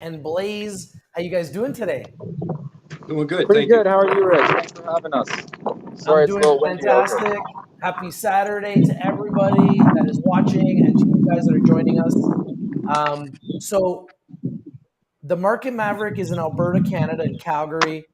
and Blayze. How you guys doing today? Doing good, Pretty thank you. good. How are you, Rich? Thanks for having us. I'm Sorry, it's a doing little windy out here. fantastic. Happy Saturday to everybody that is watching and to you guys that are joining us. So the Market Maverick is in Alberta, Canada, in Calgary.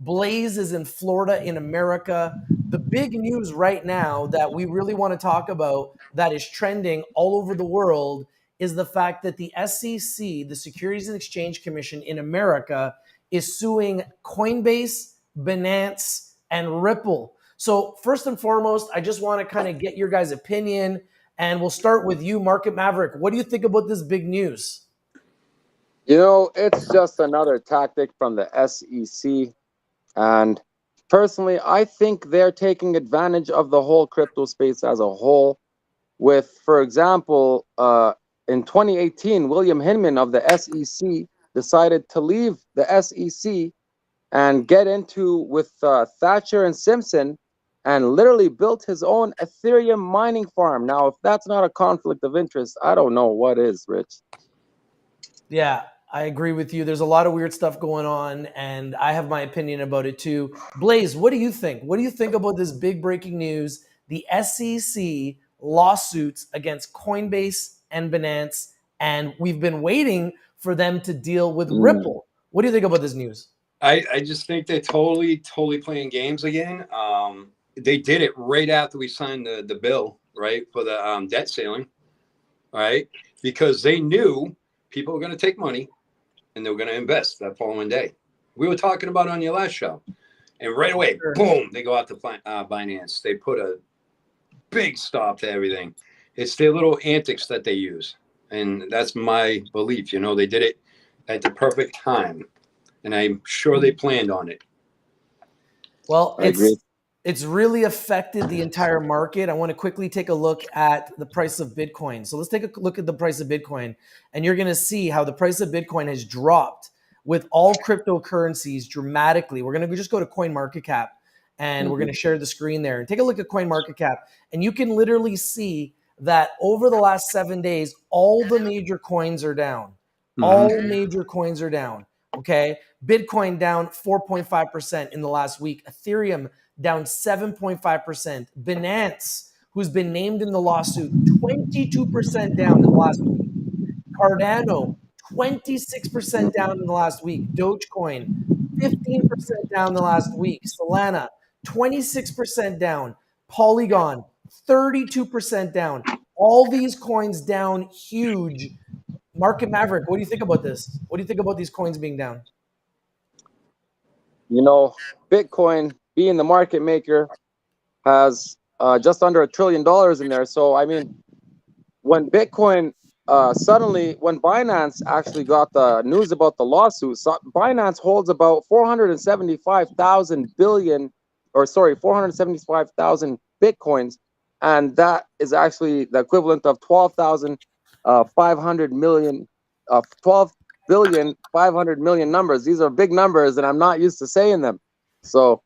Blayze is in Florida, in America. The big news right now that we really want to talk about that is trending all over the world is the fact that the SEC, the Securities and Exchange Commission in America, is suing Coinbase, Binance, and Ripple. So, first and foremost, I just want to kind of get your guys' opinion, and we'll start with you, Market Maverick. What do you think about this big news? It's just another tactic from the SEC. And personally, I think they're taking advantage of the whole crypto space as a whole. With, for example, in 2018, William Hinman of the SEC decided to leave the SEC and get into with Thatcher and Simpson and literally built his own Ethereum mining farm. Now, if that's not a conflict of interest, I don't know what is, Rich. Yeah, I agree with you. There's a lot of weird stuff going on, and I have my opinion about it too. Blayze, what do you think? What do you think about this big breaking news? The SEC lawsuits against Coinbase and Binance, and we've been waiting for them to deal with Ripple. What do you think about this news? I just think they're totally playing games again. They did it right after we signed the bill, right, for the debt ceiling, right? Because they knew people were going to take money and they were going to invest that following day. We were talking about it on your last show. And right away, boom, they go out to Binance. They put a big stop to everything. It's their little antics that they use. And that's my belief. They did it at the perfect time. And I'm sure they planned on it. Well, I agree. it's really affected the entire market. I want to quickly take a look at the price of Bitcoin. So let's take a look at the price of Bitcoin, and you're going to see how the price of Bitcoin has dropped with all cryptocurrencies dramatically. We're going to just go to CoinMarketCap, and we're going to share the screen there and take a look at CoinMarketCap, and you can literally see that over the last 7 days, all the major coins are down. All major coins are down. Okay. Bitcoin down 4.5% in the last week. Ethereum down 7.5%. Binance, who's been named in the lawsuit, 22% down in the last week. Cardano, 26% down in the last week. Dogecoin, 15% down in the last week. Solana, 26% down. Polygon, 32% down. All these coins down huge. Market Maverick, what do you think about this? What do you think about these coins being down? Bitcoin being the market maker has just under $1 trillion in there. So, I mean, when Bitcoin suddenly, when Binance actually got the news about the lawsuit, Binance holds about 475,000 Bitcoins, and that is actually the equivalent of 12,500 million, 12 billion 500 million numbers. These are big numbers, and I'm not used to saying them. So,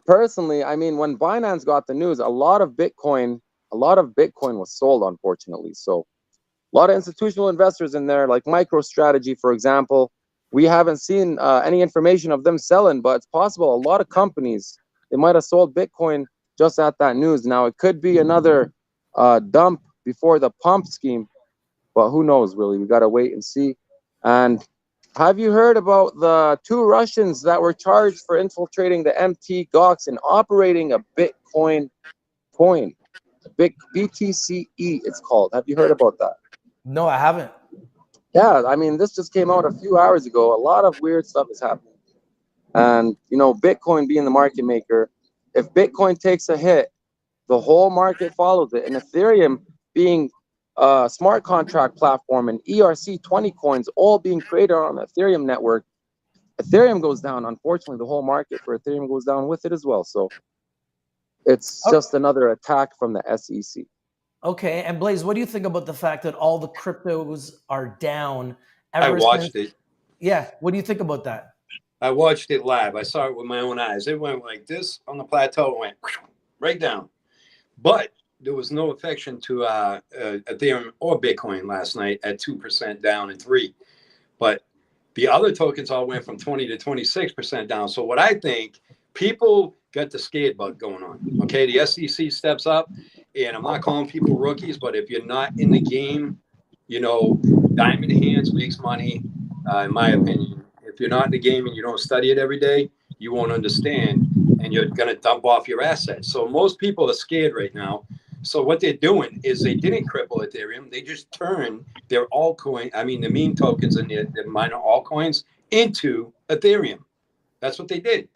personally, I mean, when Binance got the news, a lot of Bitcoin was sold, unfortunately. So a lot of institutional investors in there, like MicroStrategy, for example. We haven't seen any information of them selling, but it's possible a lot of companies, they might have sold Bitcoin just at that news. Now, it could be another dump before the pump scheme, but who knows, really? We got to wait and see. And have you heard about the 2 Russians that were charged for infiltrating the MT Gox and operating a Bitcoin coin? BTCE, it's called. Have you heard about that? No, I haven't. Yeah, I mean, this just came out a few hours ago. A lot of weird stuff is happening. And, Bitcoin being the market maker, if Bitcoin takes a hit, the whole market follows it. And Ethereum being a smart contract platform and ERC20 coins all being created on the Ethereum network, Ethereum goes down. Unfortunately, the whole market for Ethereum goes down with it as well. So it's just another attack from the SEC. Okay, and Blayze, what do you think about the fact that all the cryptos are down I watched it. Yeah, what do you think about that? I watched it live. I saw it with my own eyes. It went like this on the plateau. It went right down. But there was no affection to Ethereum or Bitcoin last night at 2% down and 3%. but the other tokens all went from 20 to 26% down. So what I think, people got the scared bug going on. Okay, the SEC steps up, and I'm not calling people rookies, but if you're not in the game, you know, diamond hands makes money, in my opinion. If you're not in the game and you don't study it every day, you won't understand, and you're going to dump off your assets. So most people are scared right now. So what they're doing is they didn't cripple Ethereum. They just turned their altcoin, I mean, the meme tokens and the minor altcoins into Ethereum. That's what they did.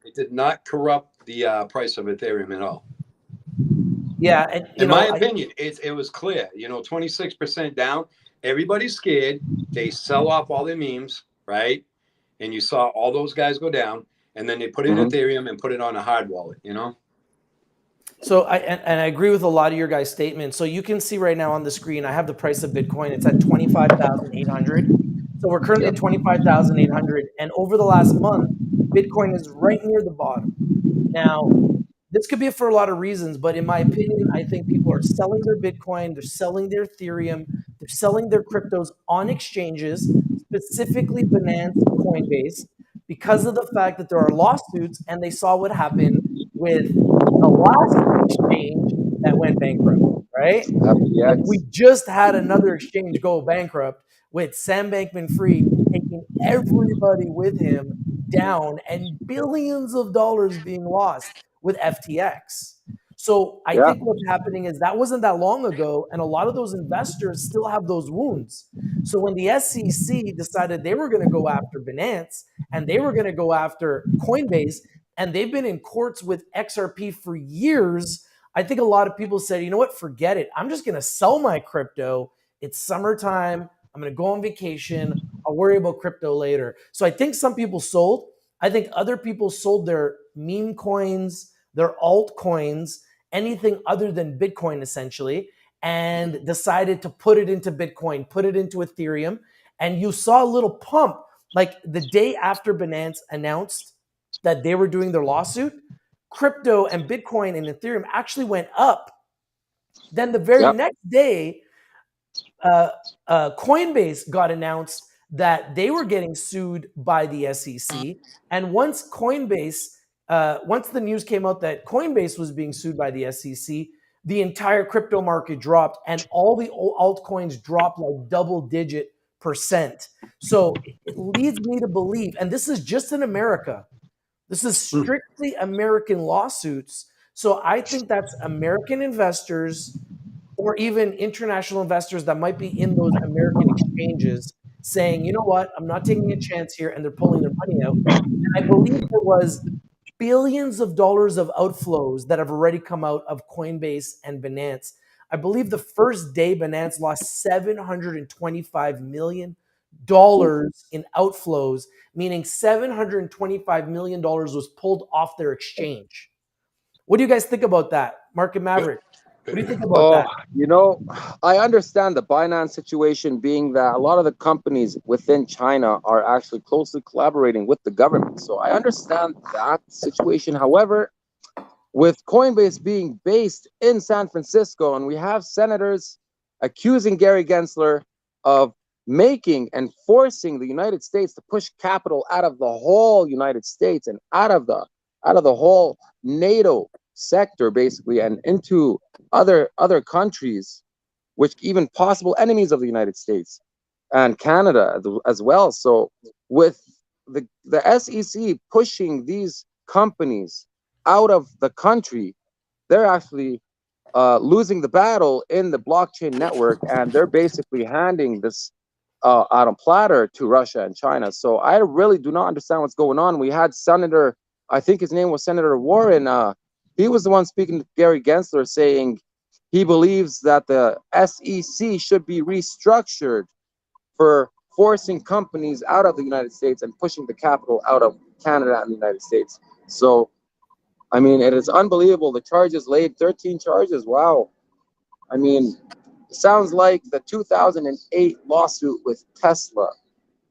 It did not corrupt the price of Ethereum at all. Yeah, and in my opinion, it was clear. 26% down. Everybody's scared. They sell off all their memes, right? And you saw all those guys go down, and then they put in Ethereum and put it on a hard wallet. So I agree with a lot of your guys' statements. So you can see right now on the screen, I have the price of Bitcoin. It's at 25,800. So we're currently at 25,800, and over the last month, Bitcoin is right near the bottom. Now, this could be for a lot of reasons, but in my opinion, I think people are selling their Bitcoin, they're selling their Ethereum, they're selling their cryptos on exchanges, specifically Binance and Coinbase, because of the fact that there are lawsuits, and they saw what happened with the last exchange that went bankrupt, right? And we just had another exchange go bankrupt with Sam Bankman-Fried taking everybody with him down and billions of dollars being lost with FTX. So I think what's happening is that wasn't that long ago, and a lot of those investors still have those wounds. So when the SEC decided they were going to go after Binance and they were going to go after Coinbase, and they've been in courts with XRP for years, I think a lot of people said, you know what, forget it. I'm just going to sell my crypto. It's summertime. I'm going to go on vacation. I'll worry about crypto later. So I think some people sold. I think other people sold their meme coins, their altcoins, anything other than Bitcoin, essentially, and decided to put it into Bitcoin, put it into Ethereum. And you saw a little pump. Like the day after Binance announced that they were doing their lawsuit, crypto and Bitcoin and Ethereum actually went up. Then the very next day, Coinbase got announced that they were getting sued by the SEC. And once the news came out that Coinbase was being sued by the SEC, the entire crypto market dropped, and all the altcoins dropped like double-digit %. So it leads me to believe, and this is just in America, this is strictly American lawsuits. So I think that's American investors or even international investors that might be in those American exchanges saying, you know what, I'm not taking a chance here, and they're pulling their money out. And I believe there was billions of dollars of outflows that have already come out of Coinbase and Binance. I believe the first day Binance lost $725 million in outflows, meaning $725 million was pulled off their exchange. What do you guys think about that? Market Maverick, what do you think about that? I understand the Binance situation being that a lot of the companies within China are actually closely collaborating with the government. So I understand that situation. However, with Coinbase being based in San Francisco, and we have senators accusing Gary Gensler of making and forcing the United States to push capital out of the whole United States and out of the whole NATO sector, basically, and into other countries, which even possible enemies of the United States and Canada as well. So with the SEC pushing these companies out of the country, they're actually losing the battle in the blockchain network, and they're basically handing this on a platter to Russia and China. So I really do not understand what's going on. We had Senator, I think his name was Senator Warren. He was the one speaking to Gary Gensler, saying he believes that the SEC should be restructured for forcing companies out of the United States and pushing the capital out of Canada and the United States. So, I mean, it is unbelievable. The charges laid, 13 charges. Wow. I mean, it sounds like the 2008 lawsuit with Tesla,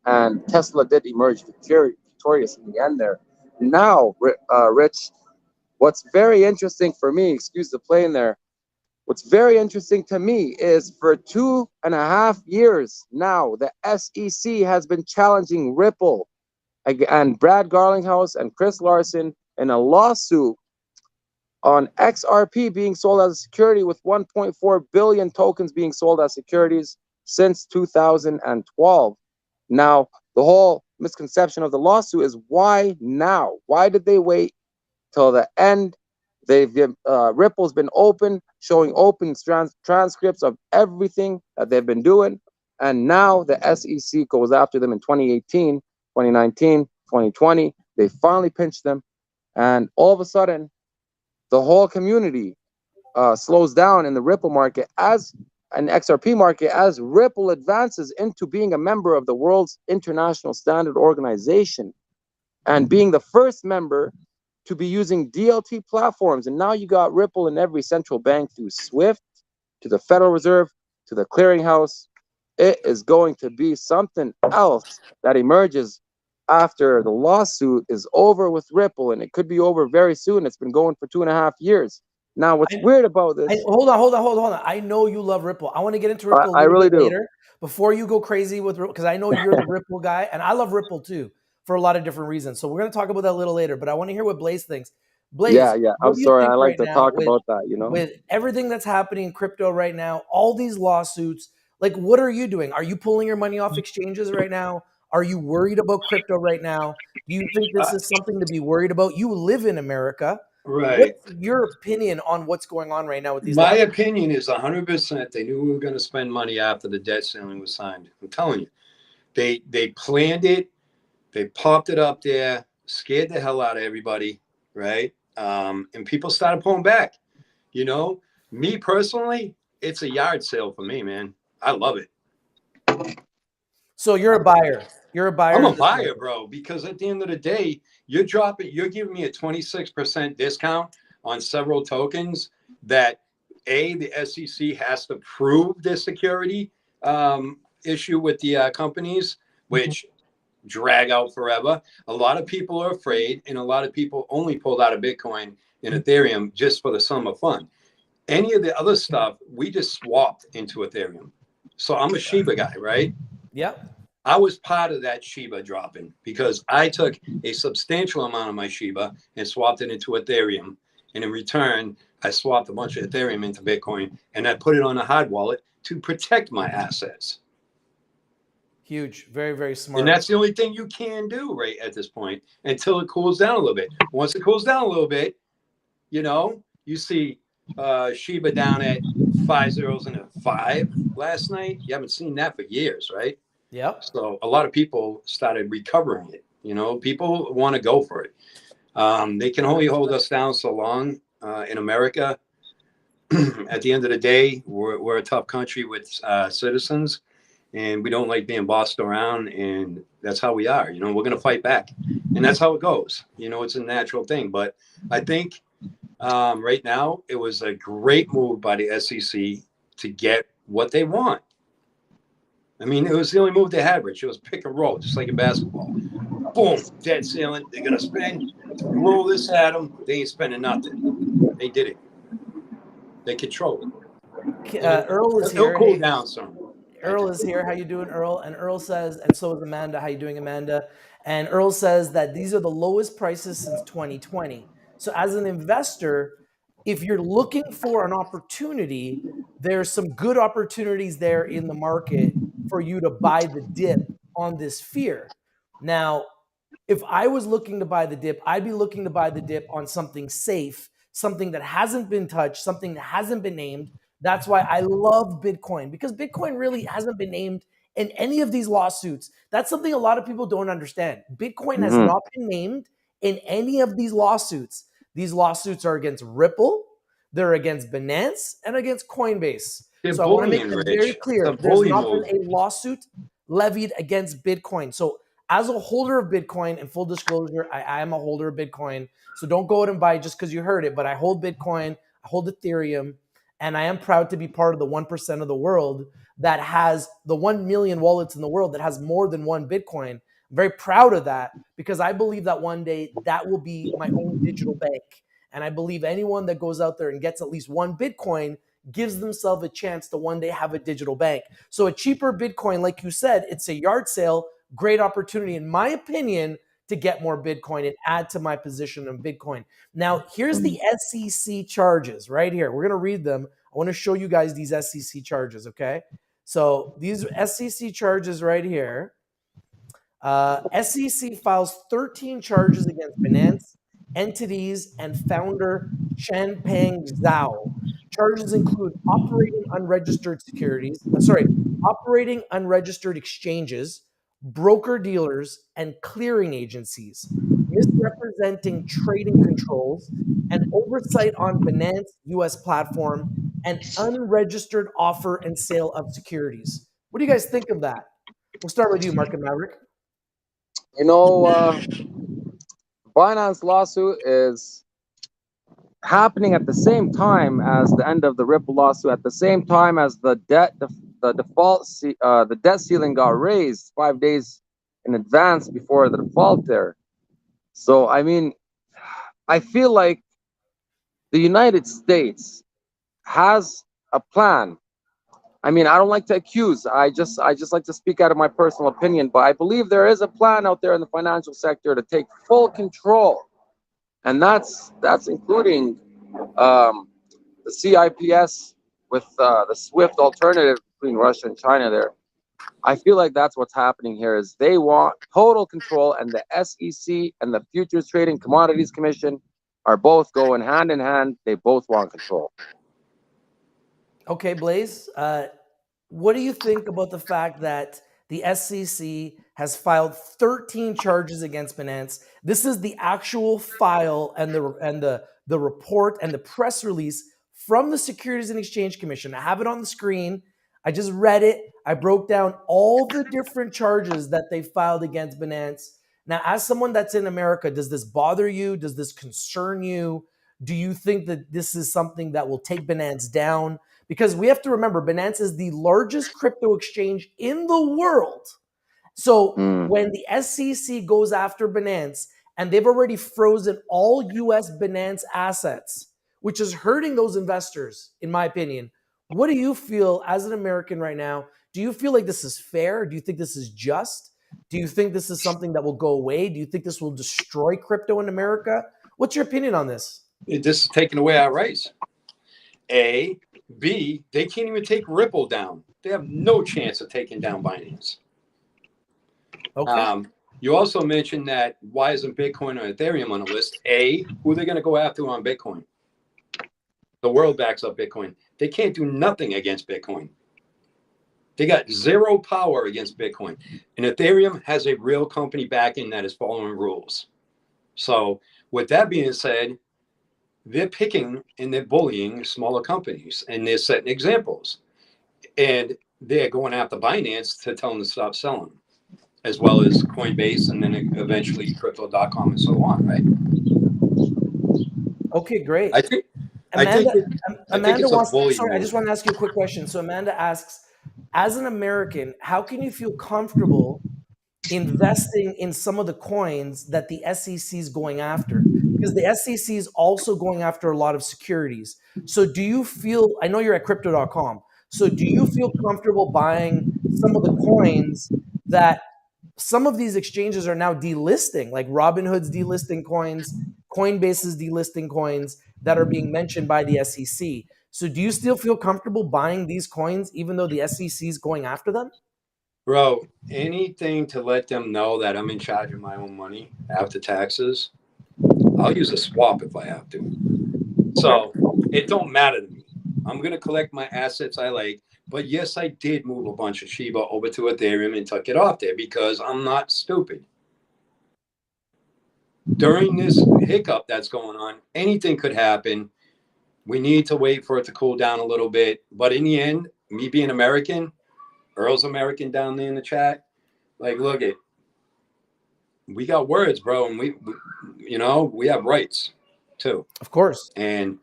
and Tesla did emerge victorious in the end there. Now, Rich, what's very interesting for me, excuse the plane there, What's very interesting to me is for 2.5 years now, the SEC has been challenging Ripple and Brad Garlinghouse and Chris Larson in a lawsuit on XRP being sold as a security, with 1.4 billion tokens being sold as securities since 2012. Now, the whole misconception of the lawsuit is, why now? Why did they wait till the end? Ripple's been open, showing open transcripts of everything that they've been doing. And now the SEC goes after them in 2018, 2019, 2020. They finally pinched them. And all of a sudden, the whole community slows down in the Ripple market as an XRP market, as Ripple advances into being a member of the world's international standard organization and being the first member to be using DLT platforms. And now you got Ripple in every central bank, through SWIFT, to the Federal Reserve, to the clearinghouse. It is going to be something else that emerges after the lawsuit is over with Ripple, and it could be over very soon. It's been going for 2.5 years. Now, what's weird about this? Hold on. I know you love Ripple. I want to get into Ripple I really do. later, before you go crazy with Ripple, because I know you're the Ripple guy, and I love Ripple too for a lot of different reasons. So we're going to talk about that a little later, but I want to hear what Blayze thinks. Blayze, Yeah. I'm sorry. I like to talk about that, with everything that's happening in crypto right now, all these lawsuits, like, what are you doing? Are you pulling your money off exchanges right now? Are you worried about crypto right now? Do you think this is something to be worried about? You live in America. Right. What's your opinion on what's going on right now with these My lawsuits? opinion is 100% they knew we were going to spend money after the debt ceiling was signed. I'm telling you. They planned it. They popped it up there, scared the hell out of everybody, right? And people started pulling back. You know, me personally, it's a yard sale for me, man. I love it. So you're a buyer. You're a buyer. I'm a buyer, bro, because at the end of the day, you're giving me a 26% discount on several tokens that the SEC has to prove their security issue with the companies, which drag out forever. A lot of people are afraid, and a lot of people only pulled out of Bitcoin and Ethereum just for the sum of fun. Any of the other stuff, we just swapped into Ethereum. So I'm a Shiba guy, right? Yep. I was part of that Shiba dropping because I took a substantial amount of my Shiba and swapped it into Ethereum. And in return, I swapped a bunch of Ethereum into Bitcoin, and I put it on a hard wallet to protect my assets. Huge. Very, very smart. And that's the only thing you can do right at this point until it cools down a little bit. Once it cools down a little bit, you see Shiba down at 5 zeros and a 5 last night. You haven't seen that for years, right? Yep. So a lot of people started recovering it. People want to go for it. They can only hold us down so long in America. At the end of the day, we're a tough country with citizens, and we don't like being bossed around, and that's how we are. We're going to fight back, and that's how it goes. It's a natural thing. But I think right now it was a great move by the SEC to get what they want. I mean, it was the only move they had, Rich. It was pick and roll, just like in basketball. Boom, dead ceiling. They're going to spend, roll this at them. They ain't spending nothing. They did it. They control it. Earl is It'll here. cool down some. Earl is here. How you doing, Earl? And Earl says, and so is Amanda. How you doing, Amanda? And Earl says that these are the lowest prices since 2020. So as an investor, if you're looking for an opportunity, there's some good opportunities there in the market for you to buy the dip on this fear. Now, if I was looking to buy the dip, I'd be looking to buy the dip on something safe, something that hasn't been touched, something that hasn't been named. That's why I love Bitcoin, because Bitcoin really hasn't been named in any of these lawsuits. That's something a lot of people don't understand. Bitcoin has not been named in any of these lawsuits. These lawsuits are against Ripple, they're against Binance, and against Coinbase. So I want to make that very clear. There's not been a lawsuit levied against Bitcoin. So as a holder of Bitcoin, and full disclosure, I am a holder of Bitcoin. So don't go out and buy just because you heard it, but I hold Bitcoin, I hold Ethereum, and I am proud to be part of the 1% of the world that has the 1 million wallets in the world that has more than one Bitcoin. I'm very proud of that, because I believe that one day that will be my own digital bank. And I believe anyone that goes out there and gets at least one Bitcoin gives themselves a chance to one day have a digital bank. So a cheaper Bitcoin, like you said, it's a yard sale, great opportunity, in my opinion, to get more Bitcoin and add to my position in Bitcoin. Now, here's the SEC charges right here. We're going to read them. I want to show you guys these SEC charges, okay? So these SEC charges right here. SEC files 13 charges against Binance, entities, and founder Changpeng Zhao. Charges include operating unregistered exchanges, broker dealers, and clearing agencies, misrepresenting trading controls, and oversight on Binance US platform, and unregistered offer and sale of securities. What do you guys think of that? We'll start with you, Market Maverick. You know, Binance lawsuit is happening at the same time as the end of the Ripple lawsuit, at the same time as the debt ceiling got raised 5 days in advance before the default there. So I mean, I feel like the United States has a plan. I mean, I don't like to accuse. I just like to speak out of my personal opinion, but I believe there is a plan out there in the financial sector to take full control. And that's including the CIPS with the SWIFT alternative between Russia and China there. I feel like that's what's happening here is they want total control, and the SEC and the Futures Trading Commodities Commission are both going hand in hand. They both want control. Okay, Blayze, what do you think about the fact that the SEC has filed 13 charges against Binance? This is the actual file and the report and the press release from the Securities and Exchange Commission. I have it on the screen. I just read it. I broke down all the different charges that they filed against Binance. Now, as someone that's in America, does this bother you? Does this concern you? Do you think that this is something that will take Binance down? Because we have to remember, Binance is the largest crypto exchange in the world. So when the SEC goes after Binance, and they've already frozen all US Binance assets, which is hurting those investors, in my opinion, what do you feel as an American right now? Do you feel like this is fair? Do you think this is just? Do you think this is something that will go away? Do you think this will destroy crypto in America? What's your opinion on this? This is taking away our rights. A. B, they can't even take Ripple down. They have no chance of taking down Binance. Okay. You also mentioned that why isn't Bitcoin or Ethereum on the list? A, who are they going to go after on Bitcoin? The world backs up Bitcoin. They can't do nothing against Bitcoin. They got zero power against Bitcoin. And Ethereum has a real company backing that is following rules. So with that being said, they're picking and they're bullying smaller companies, and they're setting examples. And they're going after Binance to tell them to stop selling, as well as Coinbase, and then eventually crypto.com and so on, right? Okay, great. I think Amanda wants. Sorry, I just want to ask you a quick question. So Amanda asks, as an American, how can you feel comfortable investing in some of the coins that the SEC is going after? Because the SEC is also going after a lot of securities. So do you feel, I know you're at crypto.com, so do you feel comfortable buying some of the coins that some of these exchanges are now delisting, like Robinhood's delisting coins, Coinbase's delisting coins that are being mentioned by the SEC? So do you still feel comfortable buying these coins even though the SEC is going after them? Bro, anything to let them know that I'm in charge of my own money after taxes, I'll use a swap if I have to. So it don't matter to me. I'm going to collect my assets I like. But yes, I did move a bunch of Shiba over to Ethereum and took it off there because I'm not stupid. During this hiccup that's going on, anything could happen. We need to wait for it to cool down a little bit. But in the end, me being American, Earl's American down there in the chat, like, look it. We got words, bro, and we have rights too. Of course. And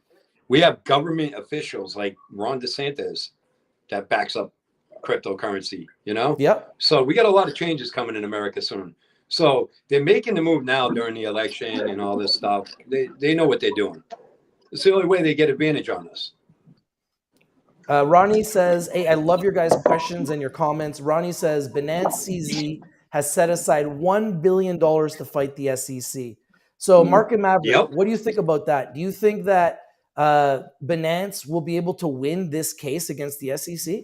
we have government officials like Ron DeSantis that backs up cryptocurrency, Yep. So we got a lot of changes coming in America soon. So they're making the move now during the election and all this stuff. They know what they're doing. It's the only way they get advantage on us. Ronnie says, hey, I love your guys' questions and your comments. Ronnie says, Binance CZ has set aside $1 billion to fight the SEC. So, Market Maverick, Yep. what do you think about that? Do you think that Binance will be able to win this case against the SEC?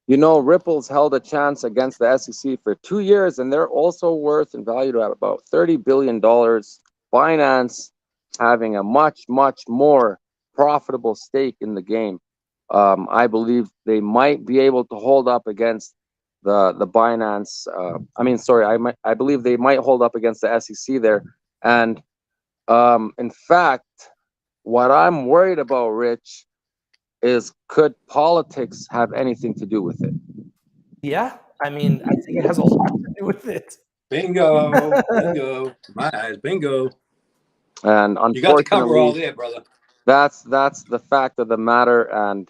You know, Ripple's held a chance against the SEC for 2 years, and they're also worth and valued at about $30 billion. Binance having a much, much more profitable stake in the game. I believe they might be able to hold up against the Binance. I believe they might hold up against the SEC there. And in fact, what I'm worried about, Rich, is could politics have anything to do with it? Yeah, I mean, I think it has a lot to do with it. Bingo, bingo, my eyes, bingo. And You got the cover all unfortunately, there, brother. that's the fact of the matter. And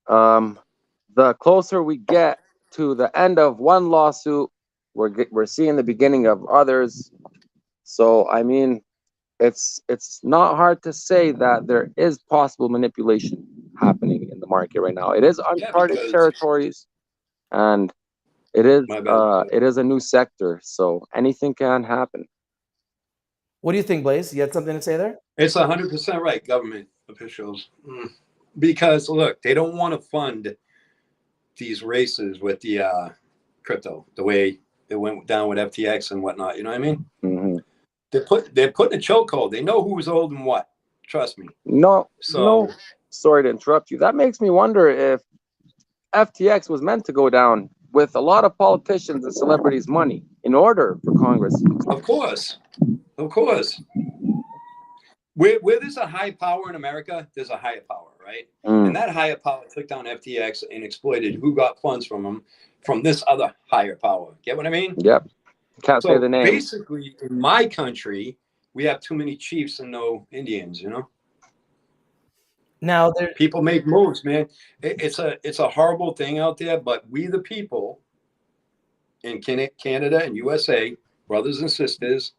the closer we get to the end of one lawsuit, we're seeing the beginning of others. So I mean, it's not hard to say that there is possible manipulation happening in the market right now. It is uncharted territories, and it is a new sector, so anything can happen. What do you think, Blayze? You had something to say there? It's 100% right, government officials. Because look, they don't want to fund these races with the crypto the way it went down with FTX and whatnot. You know what I mean? Mm-hmm. They're putting a chokehold. They know who's old and what. Trust me. No, sorry to interrupt you. That makes me wonder if FTX was meant to go down with a lot of politicians and celebrities' money in order for Congress. Of course. Where there's a high power in America, there's a higher power, right? And that higher power took down FTX and exploited who got funds from them from this other higher power. Get what I mean? Yep. Can't say the name. Basically, in my country, we have too many chiefs and no Indians, you know? Now people make moves, man. It's a horrible thing out there, but we the people in Canada and USA, brothers and sisters,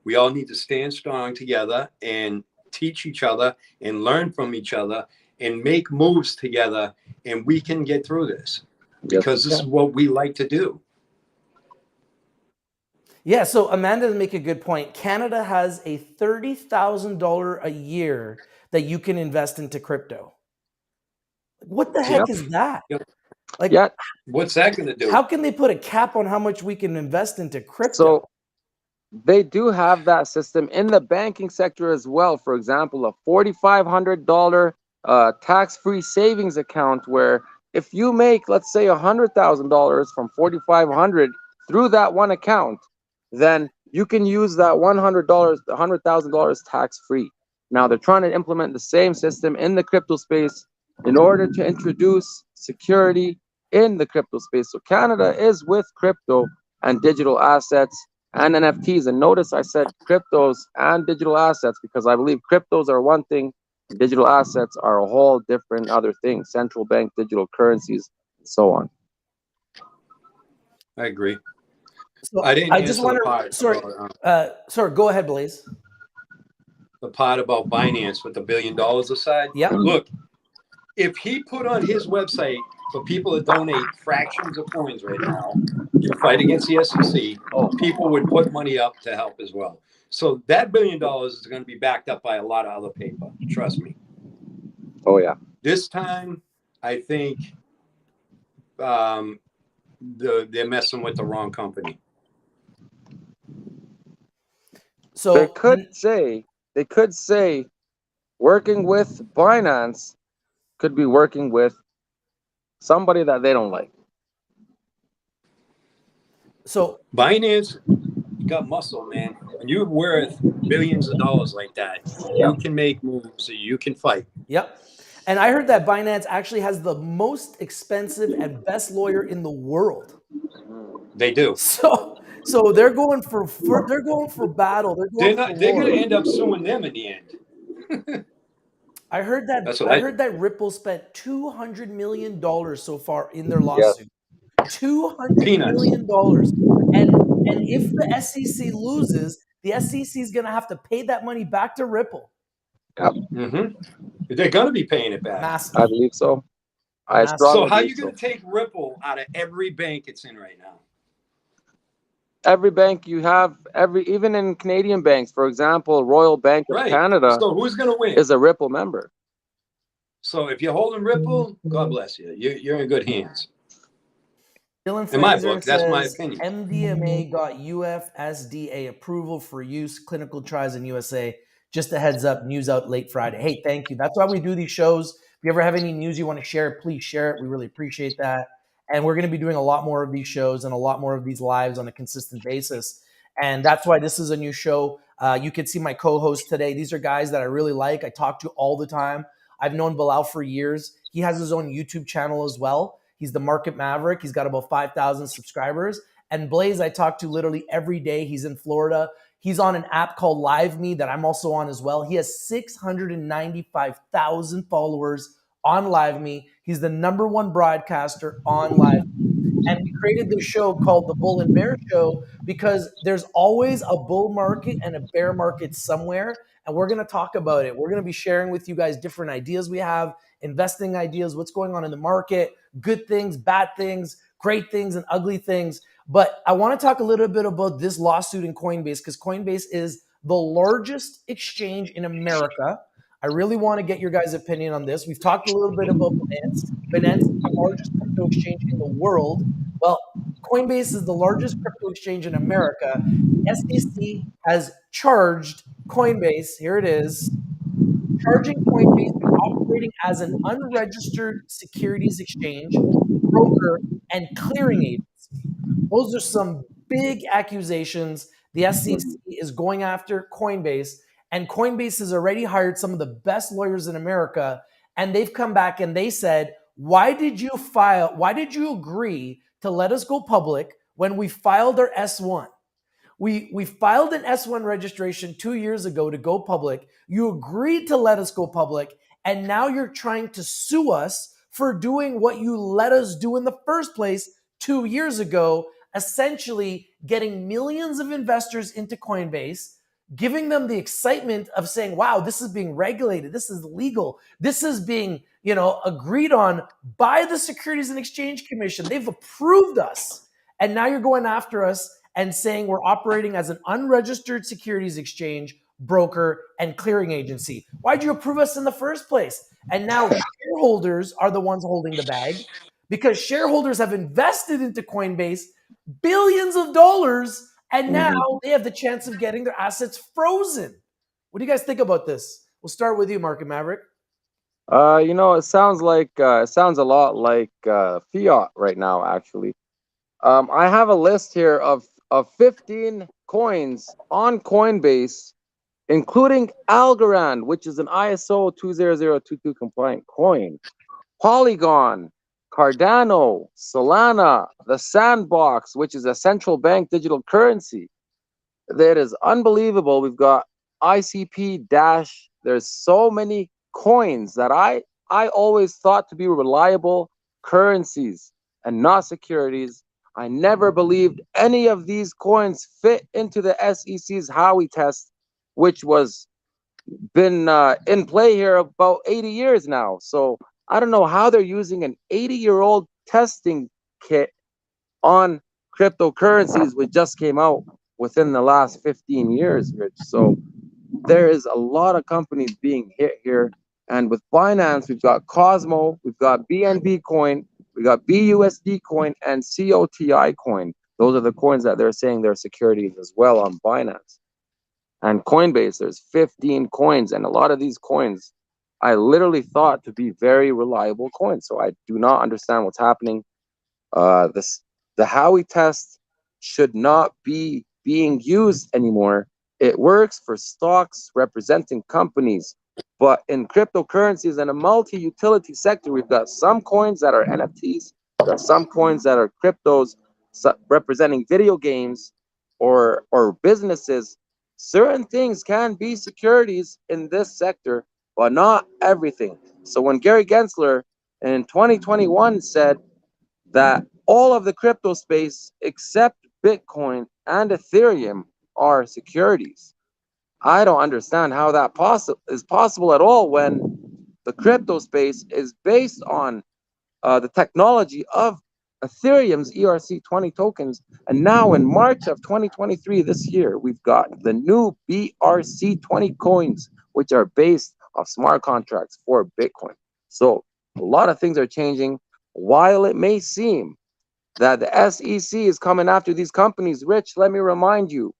we all need to stand strong together and teach each other and learn from each other and make moves together, and we can get through this because this is what we like to do. Yeah, so Amanda make a good point. Canada has a $30,000 a year that you can invest into crypto. What the heck is that? Like, what's that going to do? How can they put a cap on how much we can invest into crypto? So they do have that system in the banking sector as well. For example, a $4,500 tax-free savings account where if you make, let's say, $100,000 from $4,500 through that one account, then you can use that $100,000 tax-free. Now they're trying to implement the same system in the crypto space in order to introduce security in the crypto space. So Canada is with crypto and digital assets and NFTs. And notice I said cryptos and digital assets because I believe cryptos are one thing, digital assets are a whole different other thing, central bank digital currencies, and so on. I agree. So I didn't. I just want to. Sorry. Go ahead, Blayze. The part about Binance with the $1 billion aside. Yeah. Look, if he put on his website for people to donate fractions of coins right now to fight against the SEC, people would put money up to help as well. So that $1 billion is going to be backed up by a lot of other paper. Trust me. Oh yeah. This time, I think they're messing with the wrong company. So they could say working with Binance could be working with somebody that they don't like. So Binance got muscle, man. When you're worth billions of dollars like that, you can make moves, you can fight. Yep. And I heard that Binance actually has the most expensive and best lawyer in the world. They do. So they're going for battle. They're going to end up suing them in the end. I heard that Ripple spent $200 million so far in their lawsuit. $200 million. And if the SEC loses, the SEC is going to have to pay that money back to Ripple. Yep. They're going to be paying it back. Massive. I believe so. I Massive. So strongly how are believe you so. going to take Ripple out of every bank it's in right now? Every bank you have, even in Canadian banks, for example, Royal Bank of Right. Canada So who's going to win? is a Ripple member. So if you're holding Ripple, God bless you. You're in good hands. Dylan In my Fraser book, that's my says opinion. MDMA got UFSDA approval for use clinical trials in USA. Just a heads up, news out late Friday. Hey, thank you. That's why we do these shows. If you ever have any news you want to share, please share it. We really appreciate that. And we're going to be doing a lot more of these shows and a lot more of these lives on a consistent basis. And that's why this is a new show. You can see my co-hosts today. These are guys that I really like. I talk to all the time. I've known Bilal for years. He has his own YouTube channel as well. He's the Market Maverick. He's got about 5,000 subscribers. And Blayze, I talk to literally every day. He's in Florida. He's on an app called Live Me that I'm also on as well. He has 695,000 followers on Live Me. He's the #1 broadcaster on Live Me. And we created this show called The Bull and Bear Show because there's always a bull market and a bear market somewhere. And we're going to talk about it. We're going to be sharing with you guys different ideas we have, investing ideas, what's going on in the market, good things, bad things, great things, and ugly things. But I want to talk a little bit about this lawsuit in Coinbase because Coinbase is the largest exchange in America. I really want to get your guys' opinion on this. We've talked a little bit about Binance. Binance is the largest crypto exchange in the world. Well, Coinbase is the largest crypto exchange in America. The SEC has charged Coinbase, here it is, charging Coinbase for operating as an unregistered securities exchange, broker, and clearing agency. Those are some big accusations. The SEC is going after Coinbase, and Coinbase has already hired some of the best lawyers in America, and they've come back and they said, why did you agree to let us go public when we filed our S1? We filed an S1 registration 2 years ago to go public. You agreed to let us go public, and now you're trying to sue us for doing what you let us do in the first place 2 years ago, essentially getting millions of investors into Coinbase, giving them the excitement of saying, wow, this is being regulated, this is legal, this is being, agreed on by the Securities and Exchange Commission. They've approved us. And now you're going after us and saying we're operating as an unregistered securities exchange, broker, and clearing agency. Why'd you approve us in the first place? And now shareholders are the ones holding the bag because shareholders have invested into Coinbase billions of dollars, and now they have the chance of getting their assets frozen. What do you guys think about this? We'll start with you, Market Maverick. It sounds a lot like fiat right now, actually. I have a list here of 15 coins on Coinbase, including Algorand, which is an ISO 20022 compliant coin, Polygon, Cardano, Solana, the Sandbox, which is a central bank digital currency. That is unbelievable. We've got ICP Dash. There's so many coins that I always thought to be reliable currencies and not securities. I never believed any of these coins fit into the SEC's Howey test, which was been in play here about 80 years now. So I don't know how they're using an 80-year-old testing kit on cryptocurrencies, which just came out within the last 15 years, Rich. So there is a lot of companies being hit here. And with Binance, we've got Cosmo, we've got BNB coin, we got BUSD coin, and COTI coin. Those are the coins that they're saying they're securities as well on Binance. And Coinbase, there's 15 coins, and a lot of these coins I literally thought to be very reliable coins. So I do not understand what's happening. The Howey test should not be being used anymore. It works for stocks representing companies, but in cryptocurrencies and a multi-utility sector, we've got some coins that are NFTs, we've got some coins that are cryptos representing video games or businesses. Certain things can be securities in this sector, but not everything. So when Gary Gensler in 2021 said that all of the crypto space except Bitcoin and Ethereum are securities, I don't understand how that is possible at all when the crypto space is based on the technology of Ethereum's ERC20 tokens. And now in March of 2023, this year, we've got the new BRC20 coins, which are based off smart contracts for Bitcoin. So a lot of things are changing. While it may seem that the SEC is coming after these companies, Rich, let me remind you,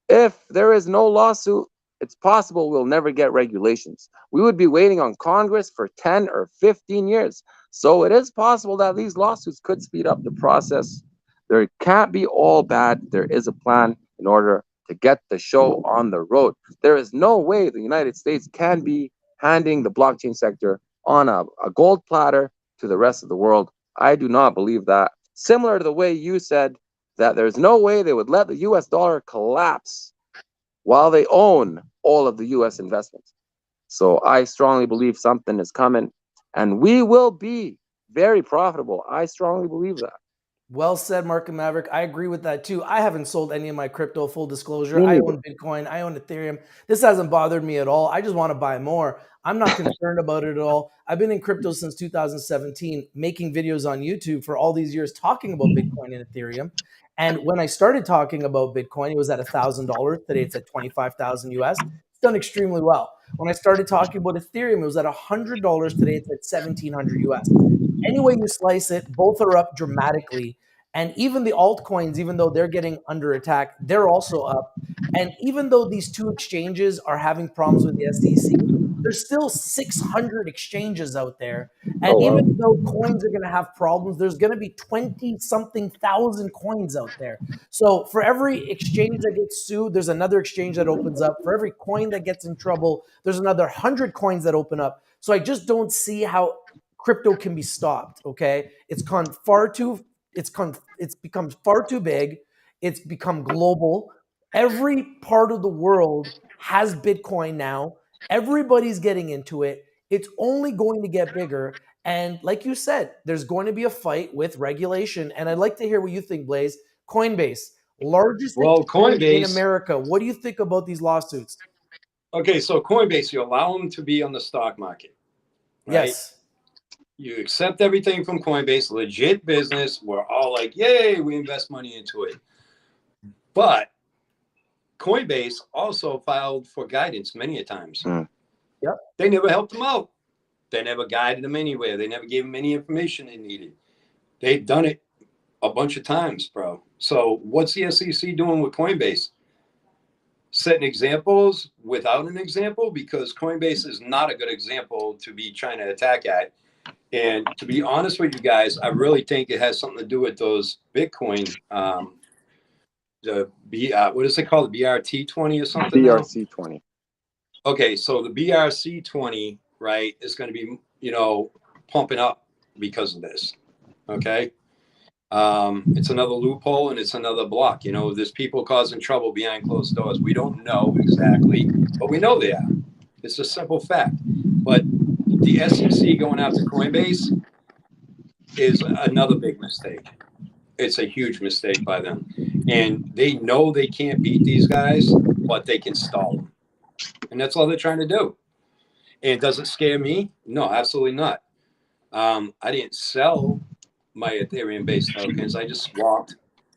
if there is no lawsuit, it's possible we'll never get regulations. We would be waiting on Congress for 10 or 15 years. So it is possible that these lawsuits could speed up the process. There can't be all bad. There is a plan in order to get the show on the road. There is no way the United States can be handing the blockchain sector on a gold platter to the rest of the world. I do not believe that. Similar to the way you said that there's no way they would let the US dollar collapse while they own all of the US investments. So I strongly believe something is coming and we will be very profitable. I strongly believe that. Well said, Market Maverick. I agree with that too. I haven't sold any of my crypto, full disclosure. Me I neither. own Bitcoin, I own Ethereum. This hasn't bothered me at all. I just want to buy more. I'm not concerned about it at all. I've been in crypto since 2017, making videos on YouTube for all these years talking about Bitcoin and Ethereum. And when I started talking about Bitcoin, it was at $1,000. Today it's at 25,000 US. It's done extremely well. When I started talking about Ethereum, it was at $100. Today it's at 1,700 US. Any way you slice it, both are up dramatically. And even the altcoins, even though they're getting under attack, they're also up. And even though these two exchanges are having problems with the SEC, there's still 600 exchanges out there. And Oh, wow. even though coins are going to have problems, there's going to be 20 something thousand coins out there. So for every exchange that gets sued, there's another exchange that opens up. For every coin that gets in trouble, there's another 100 coins that open up. So I just don't see how crypto can be stopped. Okay, it's become far too big. It's become global. Every part of the world has Bitcoin now. Everybody's getting into it. It's only going to get bigger. And like you said, there's going to be a fight with regulation. And I'd like to hear what you think, Blayze. Coinbase, largest Well, exchange in Coinbase. America. What do you think about these lawsuits? Okay, so Coinbase, you allow them to be on the stock market, right? Yes. You accept everything from Coinbase, legit business. We're all like, yay, we invest money into it. But Coinbase also filed for guidance many a times. Yep. They never helped them out. They never guided them anywhere. They never gave them any information they needed. They've done it a bunch of times, bro. So what's the SEC doing with Coinbase? Setting examples without an example, because Coinbase is not a good example to be trying to attack at. And to be honest with you guys, I really think it has something to do with those Bitcoin, what is it called? The BRT20 or something? BRC20. Okay, so the BRC20, right, is going to be, pumping up because of this. Okay. It's another loophole and it's another block. There's people causing trouble behind closed doors. We don't know exactly, but we know they are. It's a simple fact. But the SEC going after Coinbase is another big mistake. It's a huge mistake by them. And they know they can't beat these guys, but they can stall them. And that's all they're trying to do. And does it scare me? No, absolutely not. I didn't sell my Ethereum-based tokens. I just swapped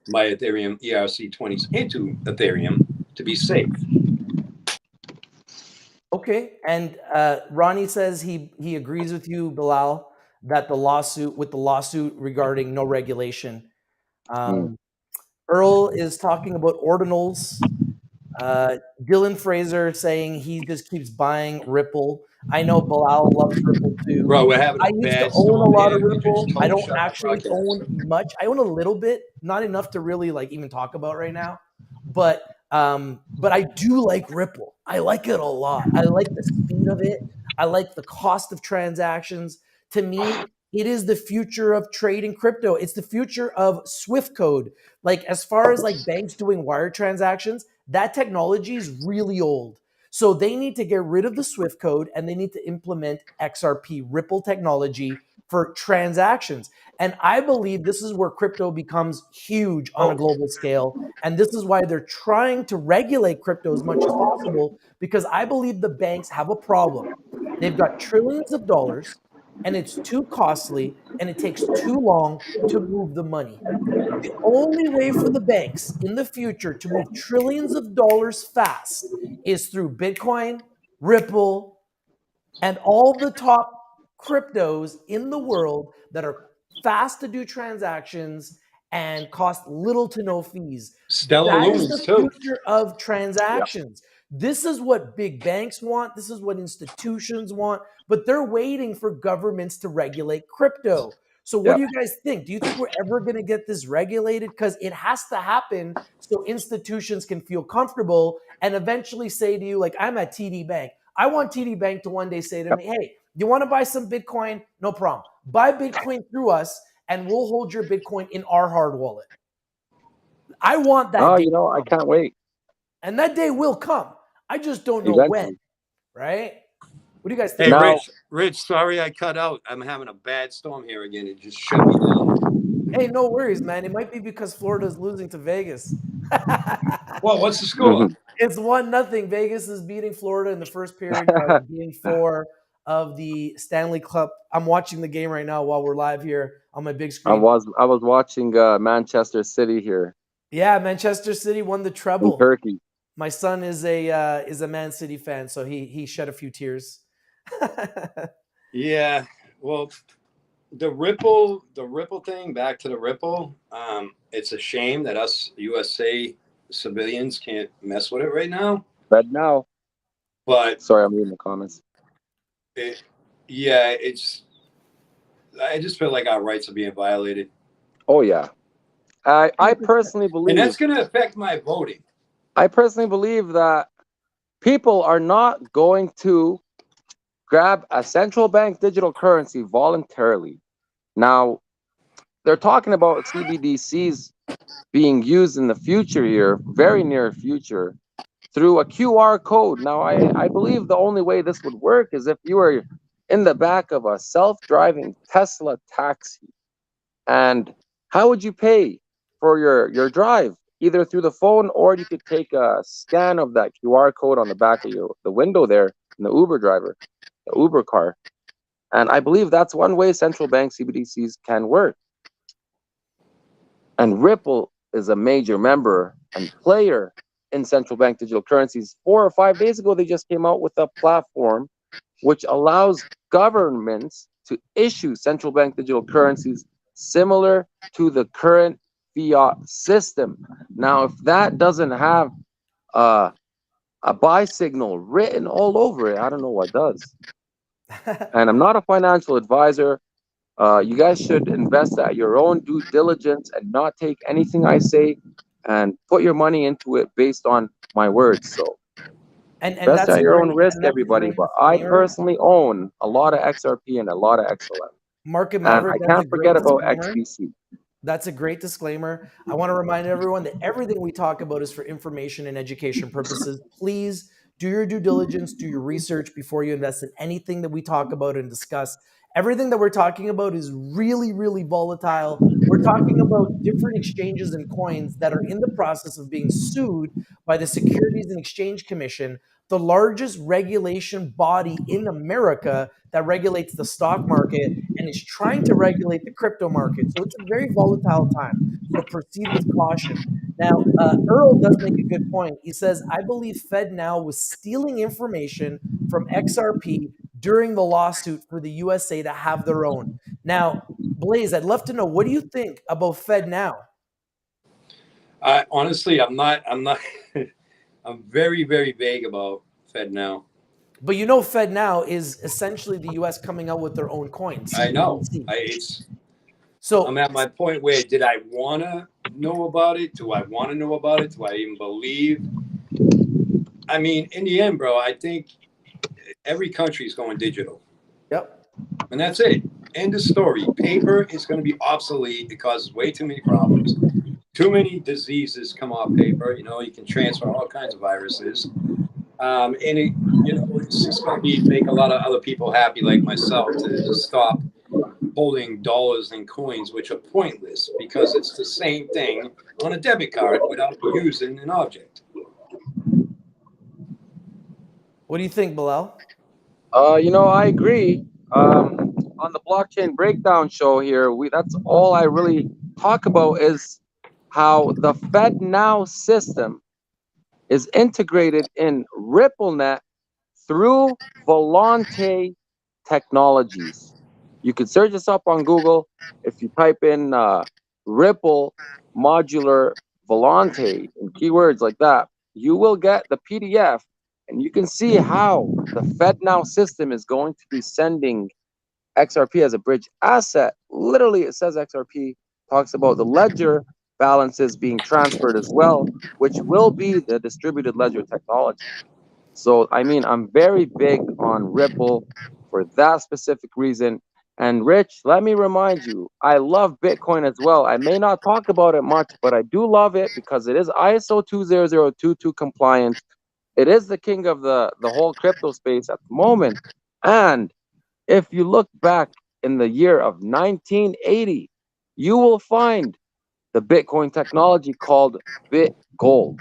my Ethereum ERC20s into Ethereum to be safe. Okay, and Ronnie says he agrees with you, Bilal, that the lawsuit regarding no regulation. Earl is talking about ordinals. Dylan Fraser saying he just keeps buying Ripple. I know Bilal loves Ripple too. Bro, we're having I a used to bad own a storm lot here. of Ripple. I don't Shut the actually fuck up. own much. I own a little bit, not enough to really even talk about right now. But I do like Ripple. I like it a lot. I like the speed of it. I like the cost of transactions. To me, it is the future of trading crypto. It's the future of Swift code. Like as far as banks doing wire transactions, that technology is really old. So they need to get rid of the Swift code and they need to implement XRP, Ripple technology for transactions. And I believe this is where crypto becomes huge on a global scale. And this is why they're trying to regulate crypto as much as possible, because I believe the banks have a problem. They've got trillions of dollars. and it's too costly and it takes too long to move the money. The only way for the banks in the future to move trillions of dollars fast is through Bitcoin, Ripple, and all the top cryptos in the world that are fast to do transactions and cost little to no fees. Stellar That is Lumens the too. future of Yeah. transactions. This is what big banks want. This is what institutions want, but they're waiting for governments to regulate crypto. So, what Yeah. do you guys think? Do you think we're ever going to get this regulated? Because it has to happen so institutions can feel comfortable and eventually say to you, like, I'm at TD Bank. I want TD Bank to one day say to Yep. me, hey, you want to buy some Bitcoin? No problem. Buy Bitcoin through us and we'll hold your Bitcoin in our hard wallet. I want that Oh, day. I can't wait. And that day will come. I just don't know when, Eventually. right? What do you guys Hey, think? Now, Rich, sorry I cut out. I'm having a bad storm here again. It just shut me down. Hey, no worries, man. It might be because Florida's losing to Vegas. Well, what's the score? It's 1-0. Vegas is beating Florida in the first period of game 4 of the Stanley Cup. I'm watching the game right now while we're live here on my big I screen. was watching Manchester City here Yeah, Manchester City won the in treble. Turkey. My son is a Man City fan, so he shed a few tears. Yeah. Well, the Ripple thing, back to the Ripple. It's a shame that us USA civilians can't mess with it right now. But now, But sorry, I'm reading the comments. I just feel like our rights are being violated. Oh yeah. I personally And believe that's going to affect my voting. that people are not going to grab a central bank digital currency voluntarily. Now, they're talking about CBDCs being used in the future here, very near future, through a QR code. Now, I believe the only way this would work is if you were in the back of a self-driving Tesla taxi. And how would you pay for your drive? Either through the phone, or you could take a scan of that QR code on the back of the window there in the Uber car. And I believe that's one way central bank CBDCs can work. And Ripple is a major member and player in central bank digital currencies. 4 or 5 days ago, they just came out with a platform which allows governments to issue central bank digital currencies similar to the current fiat system. Now, if that doesn't have a buy signal written all over it, I don't know what does. And I'm not a financial advisor. You guys should invest at your own due diligence and not take anything I say and put your money into it based on my words. So and invest that's at a your own great risk, and that's a everybody. great But I disclaimer. personally own a lot of XRP and a lot of XLM. Market And Maverick, I that's a can't great forget about disclaimer. XBC. That's a great disclaimer. I want to remind everyone that everything we talk about is for information and education purposes. Please do your due diligence, do your research before you invest in anything that we talk about and discuss. Everything that we're talking about is really, really volatile. We're talking about different exchanges and coins that are in the process of being sued by the Securities and Exchange Commission, the largest regulation body in America that regulates the stock market and is trying to regulate the crypto market. So it's a very volatile time. So proceed with caution. Now, Earl does make a good point. He says, I believe FedNow was stealing information from XRP during the lawsuit for the USA to have their own. Now, Blayze, I'd love to know, what do you think about FedNow? Honestly, I'm not. I'm very, very vague about FedNow. But you know, FedNow is essentially the US coming out with their own coin, I know. CBDC. I'm at my point where did I want to know about it? Do I want to know about it? Do I even believe? I mean, in the end, bro, I think every country is going digital. Yep. And that's it. End of story. Paper is going to be obsolete. It causes way too many problems. Too many diseases come off paper. You can transfer all kinds of viruses. And it's just going to make a lot of other people happy, like myself, to stop holding dollars and coins, which are pointless because it's the same thing on a debit card without using an object. What do you think, Bilal? I agree. A on the blockchain breakdown show here, that's all I really talk about is how the FedNow system is integrated in RippleNet through Volante Technologies. You can search this up on Google. If you type in Ripple modular Volante and keywords like that, you will get the PDF, and you can see how the FedNow system is going to be sending XRP as a bridge asset. Literally, it says XRP, talks about the ledger balances being transferred as well, which will be the distributed ledger technology. So, I mean, I'm very big on Ripple for that specific reason. And Rich, let me remind you, I love Bitcoin as well. I may not talk about it much, but I do love it because it is ISO 20022 compliant. It is the king of the whole crypto space at the moment. And if you look back in the year of 1980, you will find the Bitcoin technology called BitGold.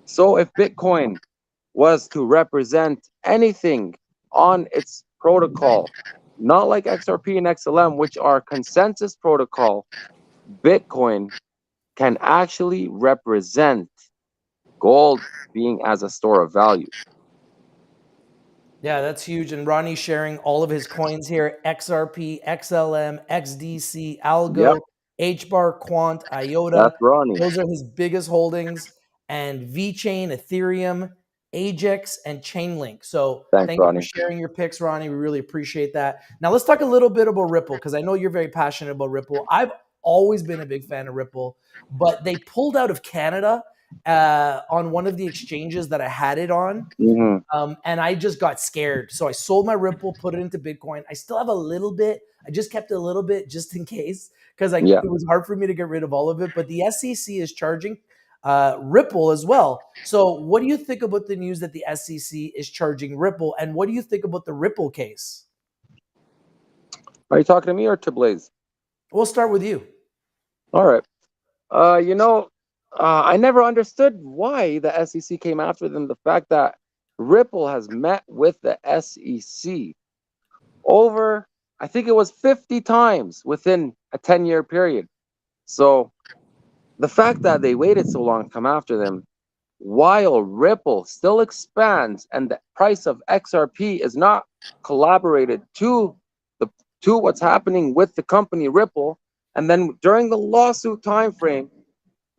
So if Bitcoin was to represent anything on its protocol, not like XRP and XLM, which are consensus protocol, Bitcoin can actually represent gold being as a store of value. Yeah, that's huge. And Ronnie's sharing all of his coins here: XRP, XLM, XDC, Algo, Yep, HBAR, Quant, IOTA. that's Ronnie. Those are his biggest holdings. And VeChain, Ethereum, Ajax, and Chainlink. So Thanks, thank you for Ronnie. sharing your picks, Ronnie. We really appreciate that. Now let's talk a little bit about Ripple, because I know you're very passionate about Ripple. I've always been a big fan of Ripple, but they pulled out of Canada on one of the exchanges that I had it on. And I just got scared. So I sold my Ripple, put it into Bitcoin. I still have a little bit. I just kept a little bit just in case, because Yeah. it was hard for me to get rid of all of it. But the SEC is charging Ripple as well. So what do you think about the news that the SEC is charging Ripple? And what do you think about the Ripple case? Are you talking to me or to Blayze? We'll start with you. All right. I never understood why the SEC came after them. The fact that Ripple has met with the SEC over, I think it was 50 times within a 10-year period. So the fact that they waited so long to come after them, while Ripple still expands and the price of XRP is not collaborated to what's happening with the company Ripple, and then during the lawsuit timeframe,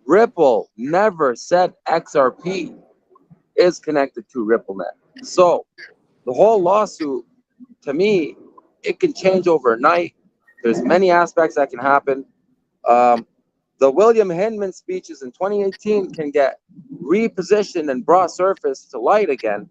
Ripple never said XRP is connected to RippleNet. So the whole lawsuit, to me, it can change overnight. There's many aspects that can happen. The William Hinman speeches in 2018 can get repositioned and brought surface to light again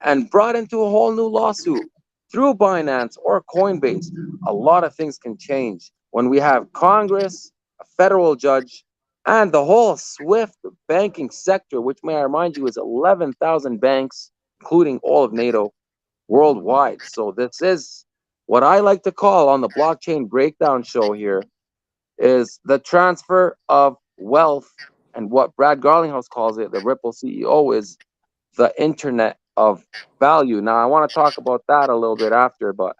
and brought into a whole new lawsuit through Binance or Coinbase. A lot of things can change when we have Congress, a federal judge, and the whole SWIFT banking sector, which may I remind you is 11,000 banks, including all of NATO worldwide. So this is what I like to call on the blockchain breakdown show here is the transfer of wealth, and what Brad Garlinghouse calls it, the Ripple CEO, is the internet of value. Now, I want to talk about that a little bit after, but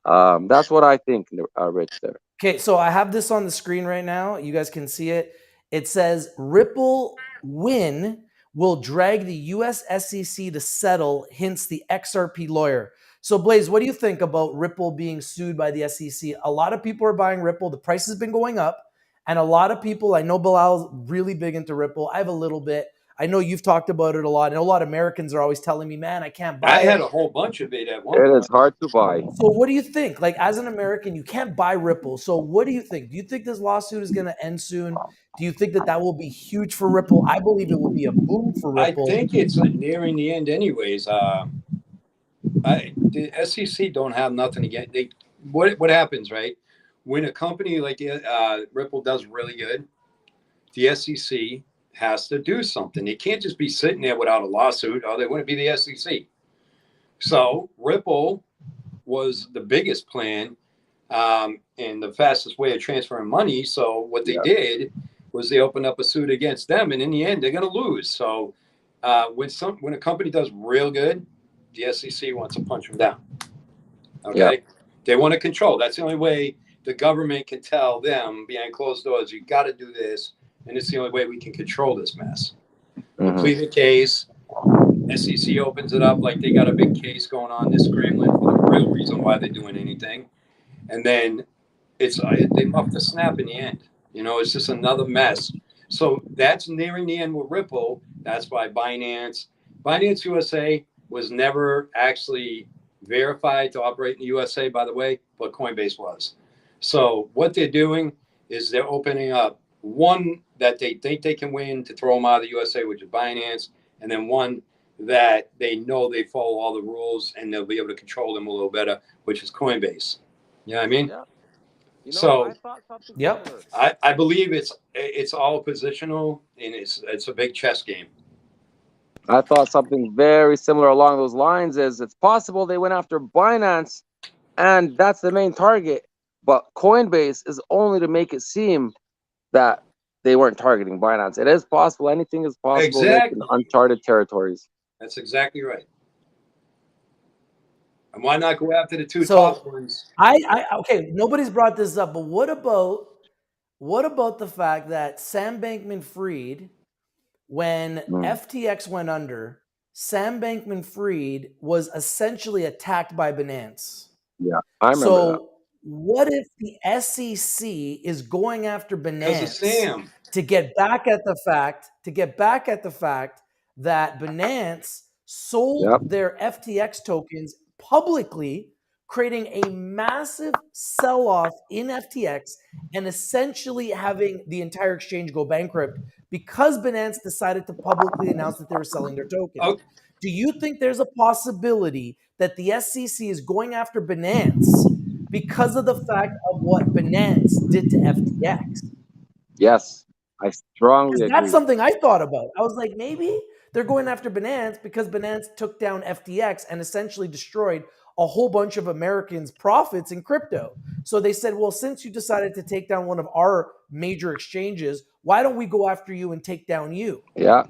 that's what I think, Rich, there. Okay, so I have this on the screen right now. You guys can see it. It says Ripple win will drag the US SEC to settle, hints the XRP lawyer. So Blayze, what do you think about Ripple being sued by the SEC? A lot of people are buying Ripple. The price has been going up. And a lot of people, I know Bilal's really big into Ripple. I have a little bit. I know you've talked about it a lot. I know a lot of Americans are always telling me, man, I can't buy it. I had a whole bunch of it at one It point. is hard to buy. So what do you think? Like, as an American, you can't buy Ripple. So what do you think? Do you think this lawsuit is going to end soon? Do you think that that will be huge for Ripple? I believe it will be a boom for Ripple. I think it's nearing the end anyways. The SEC don't have nothing to get. What happens, right? When a company like Ripple does really good, the SEC has to do something. They can't just be sitting there without a lawsuit, or they wouldn't be the SEC. So Ripple was the biggest plan and the fastest way of transferring money. So what they did was they opened up a suit against them, and in the end, they're going to lose. So when a company does real good, the SEC wants to punch them down. Okay, They want to control. That's the only way the government can tell them behind closed doors, you got to do this. And it's the only way we can control this mess. Plead the case. SEC opens it up like they got a big case going on. They're scrambling for the real reason why they're doing anything. And then they muff the snap in the end. You know, it's just another mess. So that's nearing the end with Ripple. That's why Binance USA was never actually verified to operate in the USA, by the way, but Coinbase was. So what they're doing is they're opening up one that they think they can win to throw them out of the USA, which is Binance, and then one that they know they follow all the rules and they'll be able to control them a little better, which is Coinbase. You know what I mean? Yeah. You know, So I thought something Yep. similar. I believe it's all positional and it's a big chess game. I thought something very similar along those lines. Is it's possible they went after Binance, and that's the main target, but Coinbase is only to make it seem that they weren't targeting Binance. It is possible. Anything is possible. Exactly. In uncharted territories. That's exactly right. And why not go after the two top ones? Okay, nobody's brought this up, but what about the fact that Sam Bankman-Fried, when FTX went under, Sam Bankman-Fried was essentially attacked by Binance. Yeah, I remember that. What if the SEC is going after Binance to get back at the fact that Binance sold their FTX tokens publicly, creating a massive sell-off in FTX and essentially having the entire exchange go bankrupt because Binance decided to publicly announce that they were selling their tokens? Oh. Do you think there's a possibility that the SEC is going after Binance because of the fact of what Binance did to FTX? Yes, I strongly agree. That's something I thought about. I was like, maybe they're going after Binance because Binance took down FTX and essentially destroyed a whole bunch of Americans' profits in crypto. So they said, well, since you decided to take down one of our major exchanges, why don't we go after you and take down you? Yeah.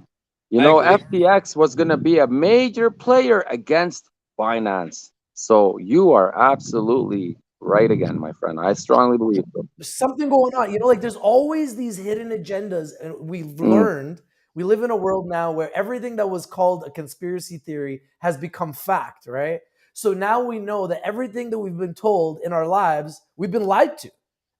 You know, FTX was going to be a major player against Binance. So you are absolutely right again, my friend. I strongly believe so. There's something going on. You know, like there's always these hidden agendas. And we've learned, we live in a world now where everything that was called a conspiracy theory has become fact, right? So now we know that everything that we've been told in our lives, we've been lied to.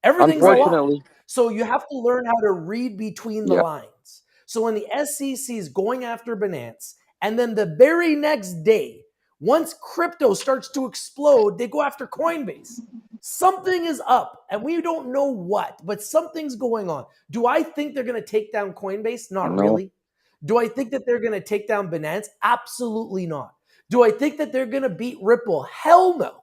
Everything's a lie. So you have to learn how to read between the lines. So when the SEC is going after Binance, and then the very next day, once crypto starts to explode, they go after Coinbase. Something is up, and we don't know what, but something's going on. Do I think they're going to take down Coinbase? Not really. Do I think that they're going to take down Binance? Absolutely not. Do I think that they're going to beat Ripple? Hell no.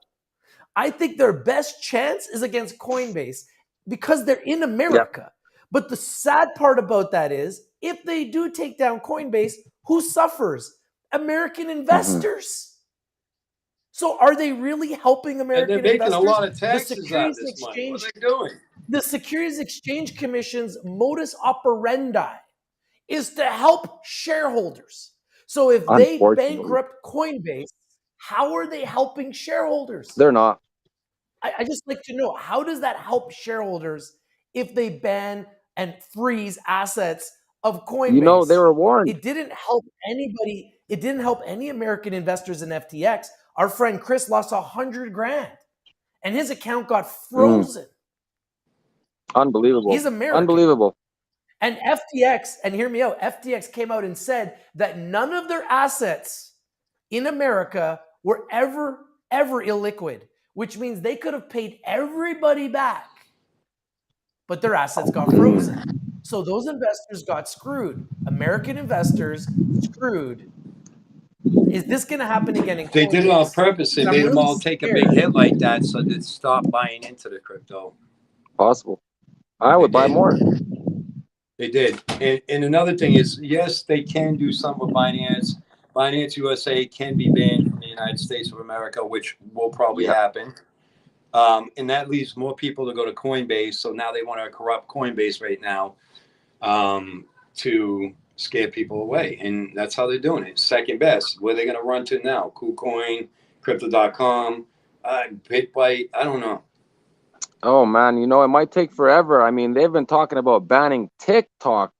I think their best chance is against Coinbase because they're in America. But the sad part about that is, if they do take down Coinbase, who suffers? American investors. So are they really helping American investors? And they're making a lot of taxes out of this money. What are they doing? The Securities Exchange Commission's modus operandi is to help shareholders. So if they bankrupt Coinbase, how are they helping shareholders? They're not. I just like to know, how does that help shareholders if they ban and freeze assets of Coinbase? You know, they were warned. It didn't help anybody. It didn't help any American investors in FTX. Our friend Chris lost $100,000 and his account got frozen. Unbelievable. He's American. Unbelievable. And FTX, and hear me out, FTX came out and said that none of their assets in America were ever illiquid, which means they could have paid everybody back, but their assets got frozen. So those investors got screwed. American investors screwed. Is this going to happen again? They did it on purpose. They made them all take a big hit like that so they'd stop buying into the crypto. Possible. I would buy more. They did. And another thing is, yes, they can do some with Binance. Binance USA can be banned from the United States of America, which will probably happen. And that leaves more people to go to Coinbase. So now they want to corrupt Coinbase right now to scare people away. And that's how they're doing it. Second best. Where are they going to run to now? KuCoin, Crypto.com. BitBite, I don't know. Oh man, you know, it might take forever. I mean, they've been talking about banning TikTok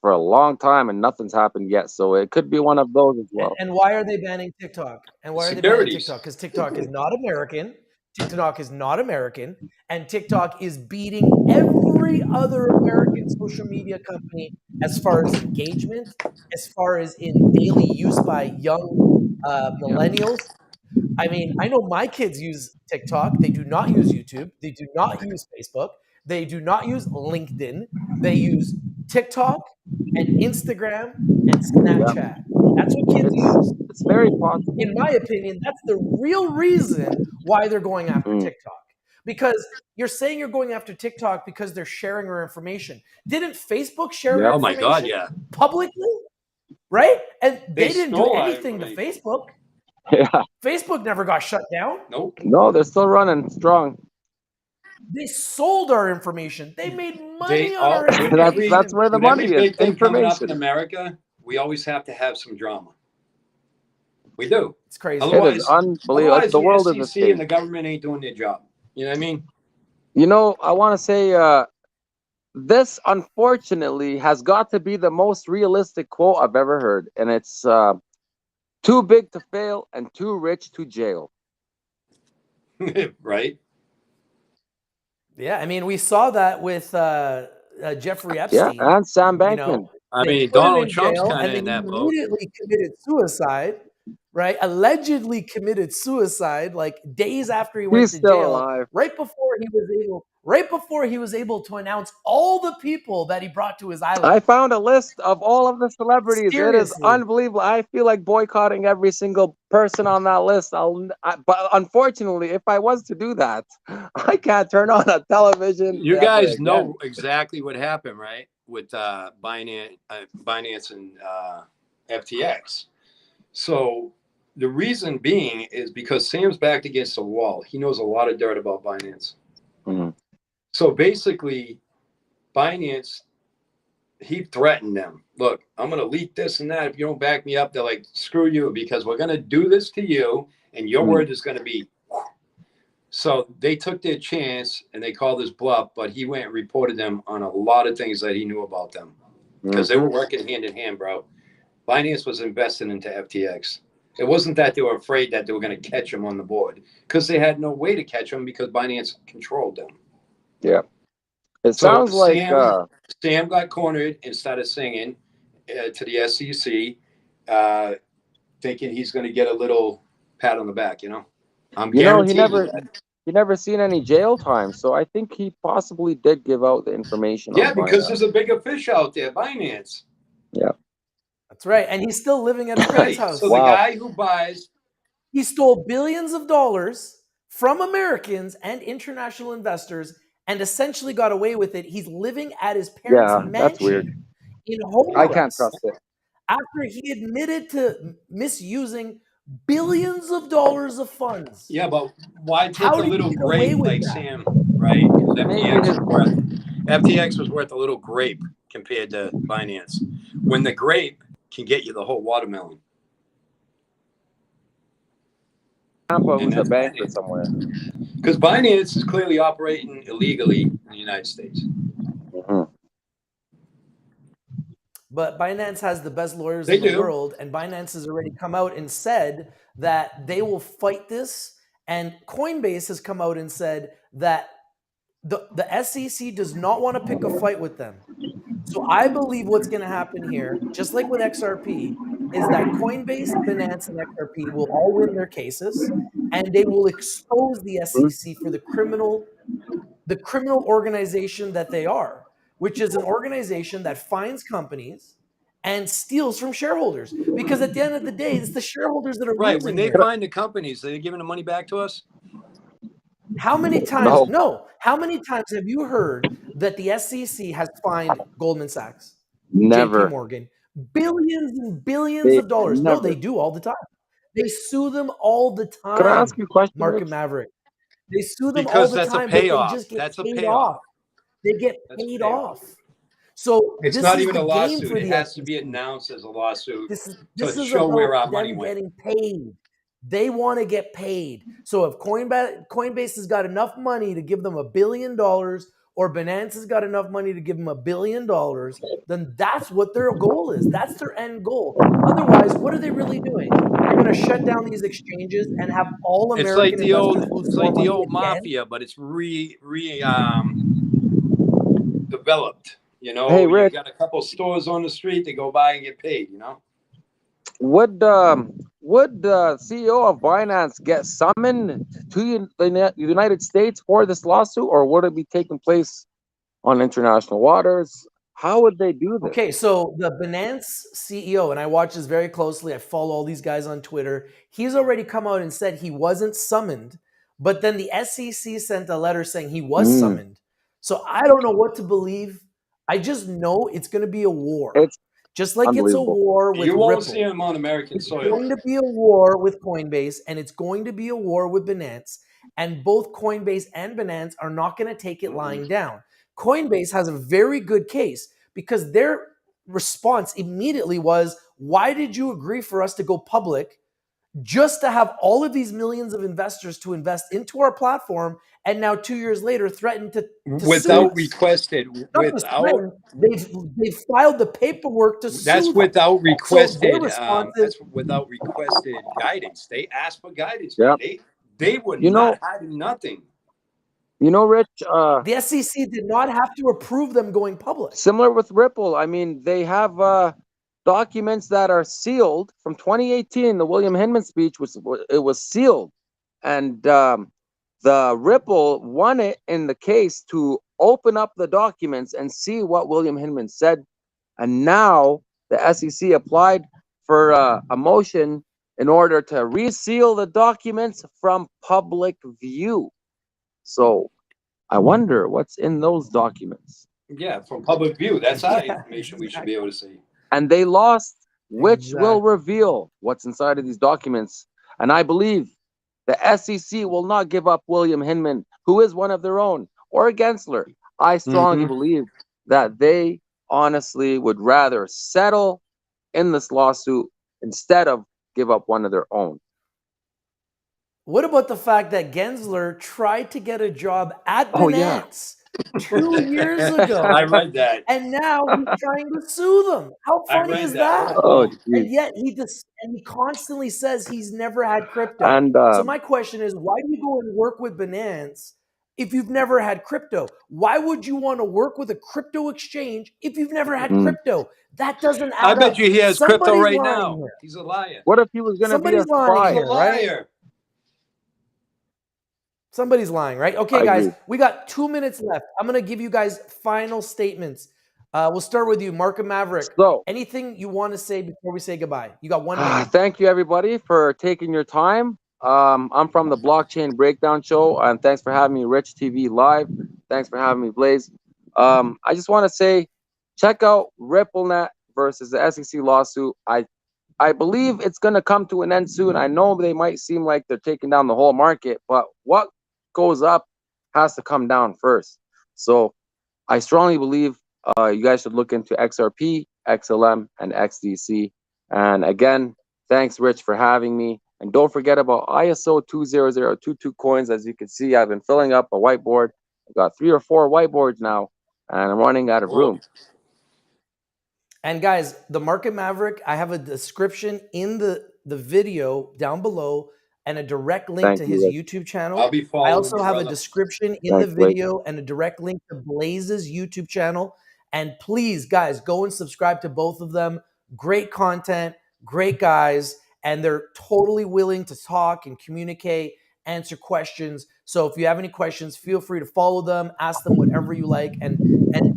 for a long time and nothing's happened yet. So it could be one of those as well. And why are they banning TikTok? And why are they banning Securities. TikTok? Because TikTok is not American. TikTok is not American. And TikTok is beating every other American social media company as far as engagement, as far as in daily use by young millennials. I mean, I know my kids use TikTok. They do not use YouTube. They do not use Facebook. They do not use LinkedIn. They use TikTok and Instagram and Snapchat. That's what kids use. It's very possible. In my opinion, that's the real reason why they're going after TikTok. Because you're saying you're going after TikTok because they're sharing our information. Didn't Facebook share our Oh my information God, yeah. publicly? Right? And they didn't do stole our anything to information. Facebook. Yeah. Facebook never got shut down. Nope. No, they're still running strong. They sold our information. They made money on our With information. That's where the with every money is. big thing coming up in Information. America, we always have to have some drama. We do. It's crazy. It Otherwise, is unbelievable. otherwise The world is a SEC and stage. the government ain't doing their job. You know what I mean? You know, I want to say this, unfortunately, has got to be the most realistic quote I've ever heard. And it's too big to fail and too rich to jail. Right? Yeah, I mean, we saw that with Jeffrey Epstein. Yeah, and Sam Bankman. You know, I they mean, put him Donald in Trump's jail, kind and of in then that he boat. immediately committed suicide, right? Allegedly committed suicide, like days after he went He's to still jail, alive. right before he was able to announce all the people that he brought to his island. I found a list of all of the celebrities. It is Seriously. unbelievable. I feel like boycotting every single person on that list. But unfortunately, if I was to do that, I can't turn on a television. You ever guys again. know exactly what happened, right? With Binance and FTX. So the reason being is because Sam's backed against the wall. He knows a lot of dirt about Binance. Mhm. So basically, Binance, he threatened them. Look, I'm going to leak this and that. If you don't back me up, they're like, screw you, because we're going to do this to you, and your word is going to be. So they took their chance, and they called his bluff, but he went and reported them on a lot of things that he knew about them. Because they were working hand in hand, bro. Binance was investing into FTX. It wasn't that they were afraid that they were going to catch him on the board, because they had no way to catch him because Binance controlled them. Yeah. It So sounds like Sam got cornered and started singing to the SEC, thinking he's going to get a little pat on the back. You know, he guaranteed never seen any jail time, so I think he possibly did give out the information. Yeah, on because Binance. there's a bigger fish out there, Binance. Yeah, That's right. And he's still living at his parents' house. So the guy who buys, he stole billions of dollars from Americans and international investors and essentially got away with it. He's living at his parents' mansion that's weird. in Honduras. I can't trust it. After he admitted to misusing billions of dollars of funds. Yeah, but why take How a did he little get away grape with like that? Sam, right? FTX was worth a little grape compared to Binance. When the grape can get you the whole watermelon. Tampa was a banker somewhere. Because Binance is clearly operating illegally in the United States. But Binance has the best lawyers in the world, and Binance has already come out and said that they will fight this. And Coinbase has come out and said that the SEC does not want to pick a fight with them. So I believe what's going to happen here, just like with XRP, is that Coinbase, Binance, and XRP will all win their cases, and they will expose the SEC for the criminal organization that they are, which is an organization that finds companies and steals from shareholders. Because at the end of the day, it's the shareholders that are right. losing When they here. find the companies, are they giving the money back to us? How many times? No. How many times have you heard that the SEC has fined Goldman Sachs, Never. JP Morgan, billions and billions of dollars? Never. No, they do all the time. They sue them all the time. Can I ask you a question, Market Rich? Maverick. They sue them Because all the that's time, a payoff. but they just get That's a paid payoff. off. They get paid off. So it's this not is even the a game lawsuit. for It the has SEC. to be announced as a lawsuit This to is show where our about money them went. getting paid. They want to get paid. So if Coinbase has got enough money to give them $1 billion, or Binance has got enough money to give them $1 billion, then that's what their goal is. That's their end goal. Otherwise, what are they really doing? They're going to shut down these exchanges and have all American investors lose more money again? mafia, but it's developed. You know, Hey, you Rick. got a couple stores on the street, they go by and get paid, you know. Would the CEO of Binance get summoned to the United States for this lawsuit, or would it be taking place on international waters? How would they do this? Okay, so the Binance CEO, and I watch this very closely, I follow all these guys on Twitter, he's already come out and said he wasn't summoned, but then the SEC sent a letter saying he was summoned. So I don't know what to believe. I just know it's going to be a war. It's just like it's a war with You won't Ripple. see him on American soil. It's going to be a war with Coinbase, and it's going to be a war with Binance. And both Coinbase and Binance are not going to take it lying down. Coinbase has a very good case because their response immediately was, why did you agree for us to go public just to have all of these millions of investors to invest into our platform, and now 2 years later threaten to without sue us? requested, They've filed the paperwork to sue that's them. without requested. So their response is, That's without requested guidance. They asked for guidance. Yeah. They would not hide nothing. You know, Rich, the SEC did not have to approve them going public. Similar with Ripple. I mean, they have documents that are sealed from 2018. The William Hinman speech was sealed, and the Ripple won it in the case to open up the documents and see what William Hinman said. And now the SEC applied for a motion in order to reseal the documents from public view. So I wonder what's in those documents. Yeah, from public view. That's our information we should be able to see. And they lost, which will reveal what's inside of these documents. And I believe the SEC will not give up William Hinman, who is one of their own, or Gensler. I strongly believe that they honestly would rather settle in this lawsuit instead of give up one of their own. What about the fact that Gensler tried to get a job at Binance 2 years ago? I read that. And now he's trying to sue them. How funny is that? And yet he constantly says he's never had crypto. And so my question is, why do you go and work with Binance if you've never had crypto? Why would you want to work with a crypto exchange if you've never had crypto? That doesn't add up. I bet you he has crypto right now. He's a liar. What if he was going to be a spy? He's a liar. Somebody's lying, right? Okay, guys, we got 2 minutes left. I'm going to give you guys final statements. We'll start with you, Market Maverick. So, anything you want to say before we say goodbye? You got 1 minute. Thank you, everybody, for taking your time. I'm from the Blockchain Breakdown Show, and thanks for having me, Rich TV Live. Thanks for having me, Blayze. I just want to say, check out RippleNet versus the SEC lawsuit. I believe it's going to come to an end soon. I know they might seem like they're taking down the whole market, but what goes up has to come down first. So I strongly believe you guys should look into XRP, XLM, and XDC. And again, thanks, Rich, for having me. And don't forget about ISO 20022 coins. As you can see, I've been filling up a whiteboard. I've got 3 or 4 whiteboards now, and I'm running out of room. And guys, the Market Maverick, I have a description in the video down below and a direct link to his YouTube channel. I'll be following. I also have a description in the video and a direct link to Blayze's YouTube channel. And please, guys, go and subscribe to both of them. Great content, great guys, and they're totally willing to talk and communicate, answer questions. So if you have any questions, feel free to follow them, ask them whatever you like. And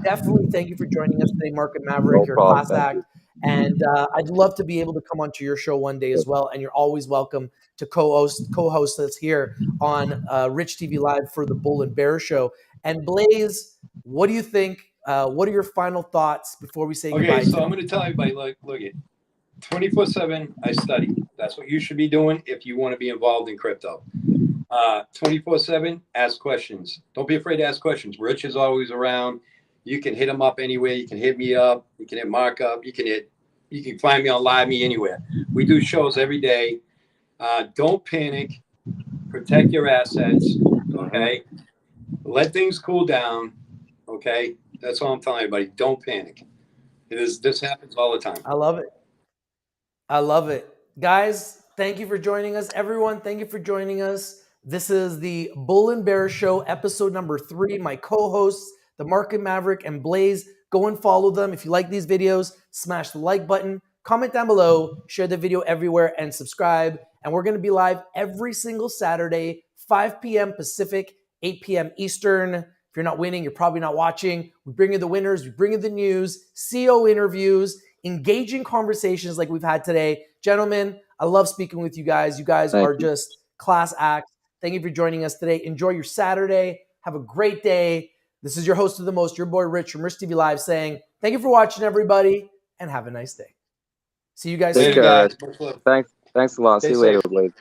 definitely thank you for joining us today, Market Maverick. You're a class act. And I'd love to be able to come onto your show one day as well. And you're always welcome to co-host us here on Rich TV Live for the Bull and Bear Show. And Blayze, what do you think? What are your final thoughts before we say goodbye? Okay, so I'm going to tell everybody, look at 24/7, I study. That's what you should be doing if you want to be involved in crypto. 24/7, ask questions. Don't be afraid to ask questions. Rich is always around. You can hit him up anywhere. You can hit me up. You can hit Mark up. You can find me on Live Me anywhere. We do shows every day. Don't panic. Protect your assets. Okay. Let things cool down. Okay. That's all I'm telling everybody. Don't panic. This happens all the time. I love it. I love it. Guys, thank you for joining us. Everyone, thank you for joining us. This is the Bull and Bear Show, episode number 3. My co-hosts, the Market Maverick and Blayze. Go and follow them. If you like these videos, smash the like button, comment down below, share the video everywhere, and subscribe. And we're going to be live every single Saturday, 5 p.m. Pacific, 8 p.m. Eastern. If you're not winning, you're probably not watching. We bring you the winners. We bring you the news, CEO interviews, engaging conversations like we've had today. Gentlemen, I love speaking with you guys. You guys are just class acts. Thank you for joining us today. Enjoy your Saturday. Have a great day. This is your host of the most, your boy Rich from Rich TV Live, saying thank you for watching, everybody, and have a nice day. See you guys Take soon. care. Much love. Thanks a lot. Stay See you later, safe. Blayze.